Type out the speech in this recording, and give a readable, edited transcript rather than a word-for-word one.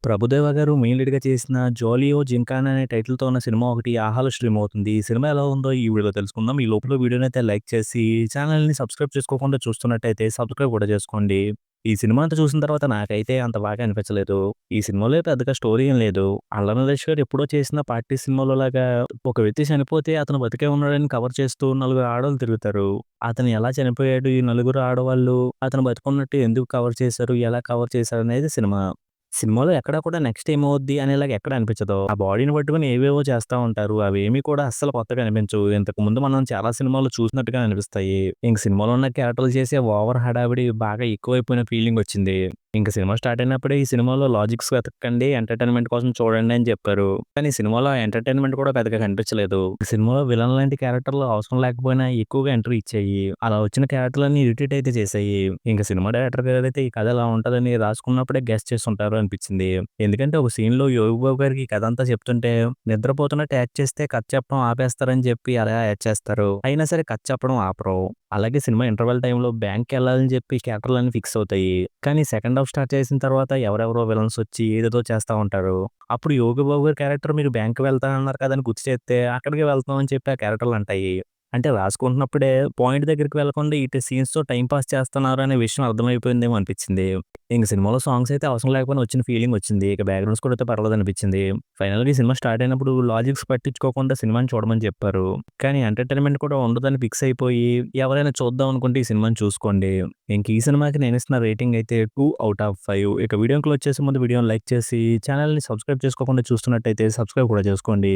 ప్రభుదేవా గారు మెయిన్ లీడ్‌గా చేసిన 'జోలియో జింకానా' అనే టైటిల్‌తో ఉన్న సినిమా ఒకటి 'ఆహాలో' స్ట్రీమ్ అవుతుంది. ఈ సినిమా ఎలా ఉందో ఈ వీడియోలో తెలుసుకుందాం. ఈ లోపల వీడియోనైతే లైక్ చేసి, ఛానెల్‌ని సబ్స్క్రైబ్ చేసుకోకుండా చూస్తున్నట్టయితే సబ్స్క్రైబ్ కూడా చేసుకోండి. ఈ సినిమా అంతా చూసిన తర్వాత నాకైతే అంత బాగా అనిపించలేదు. ఈ సినిమాలో పెద్దగా స్టోరీ ఏం లేదు. 'అల్ల నరేష్' గారు ఎప్పుడో చేసిన పార్టీ సినిమాలో లాగా ఒక వ్యక్తి చనిపోతే అతను బతికే ఉన్నాడని కవర్ చేస్తూ నలుగురు ఆడోళ్ళు తిరుగుతారు. అతను ఎలా చనిపోయాడు? ఈ నలుగురు ఆడవాళ్ళు అతను బతికున్నట్టు ఎందుకు కవర్ చేశారు? ఎలా కవర్ చేశారనేది సినిమా. సినిమాలో ఎక్కడ కూడా నెక్స్ట్ ఏమవుద్ది అనేలాగా ఎక్కడ అనిపించదు. ఆ బాడీని పట్టుకొని ఏవేవో చేస్తా ఉంటారు. అవేమి కూడా అస్సలు కొత్తగా అనిపించవు. ఇంతకుముందు మనం చాలా సినిమాల్లో చూసినట్టుగా అనిపిస్తాయి. ఇంక సినిమాలో ఉన్న క్యారెక్టర్లు చేసే ఓవర్ హడావిడి బాగా ఎక్కువైపోయిన ఫీలింగొచ్చింది. ఇంక సినిమా స్టార్ట్ అయినప్పుడే ఈ సినిమాలో లాజిక్స్ వెతకండి, ఎంటర్‌టైన్‌మెంట్ కోసం చూడండి అని చెప్పారు. కానీ సినిమాలో ఎంటర్‌టైన్‌మెంట్ కూడా పెద్దగా కనిపించలేదు. సినిమాలో విలన్ లాంటి క్యారెక్టర్‌లు అవసరం లేకపోయినా ఎక్కువగా ఎంట్రీ ఇచ్చాయి. అలా వచ్చిన క్యారెక్టర్‌లన్నీ ఇరిటేట్ అయితే చేశాయి. ఇంక సినిమా డైరెక్టర్ గారైతే ఈ కథ ఇలా ఉంటదని రాసుకున్నప్పుడే గెస్ చేసుంటారు అనిపించింది. ఎందుకంటే ఒక సీన్‌లో 'యోగి బాబు' గారికి ఈ కథ అంతా చెప్తుంటే నిద్రపోతున్నట్టు యాక్ట్ చేస్తే కథ చెప్పడం ఆపేస్తారని చెప్పి అలా యాక్ట్ చేస్తారు. అయినా సరే కథ చెప్పడం ఆపరు. అలాగే సినిమా ఇంటర్వెల్ టైమ్‌లో బ్యాంక్‌కెళ్ళాలని చెప్పి క్యారెక్టర్‌లన్నీ ఫిక్స్ అవుతాయి. కానీ సెకండ్ హాఫ్ స్టార్ట్ చేసిన తర్వాత ఎవరెవరో విలన్స్ వచ్చి ఏదేదో చేస్తా ఉంటారు. అప్పుడు 'యోగి బాబు' గారి క్యారెక్టర్ మీరు బ్యాంక్‌కి వెళ్తానన్నారు కదా! అని గుర్తు చేస్తే అక్కడికే వెళ్తున్నాం అని చెప్పి ఆ క్యారెక్టర్‌లు అంటాయి. అంటే రాసుకుంటున్నప్పుడే పాయింట్ దగ్గరికి వెళ్ళకుండా ఇటు సీన్స్‌తో టైమ్ పాస్ చేస్తున్నారు అనే విషయం అర్థమైపోయిందేమో అనిపించింది. ఇంక సినిమాలో సాంగ్స్ అయితే అవసరం లేకపోయినా వచ్చిన ఫీలింగ్ వచ్చింది. ఇక బ్యాక్‌గ్రౌండ్ స్కోర్ అయితే పర్లేదనిపించింది. ఫైనల్‌గా ఈ సినిమా స్టార్ట్ అయినప్పుడు లాజిక్స్ పట్టించుకోకుండా సినిమాని చూడమని చెప్పారు. కానీ ఎంటర్‌టైన్‌మెంట్ కూడా ఉండదని ఫిక్స్ అయిపోయి ఎవరైనా చూద్దాం అనుకుంటే ఈ సినిమాని చూసుకోండి. ఇంక ఈ సినిమాకి నేనిస్తున్న రేటింగ్ అయితే 2 ఔట్ ఆఫ్ 5. ఇక వీడియోని క్లోజ్ చేసే ముందు వీడియోని లైక్ చేసి ఛానెల్‌ని సబ్స్క్రైబ్ చేసుకోకుండా చూస్తున్నట్టయితే సబ్స్క్రైబ్ కూడా చేసుకోండి.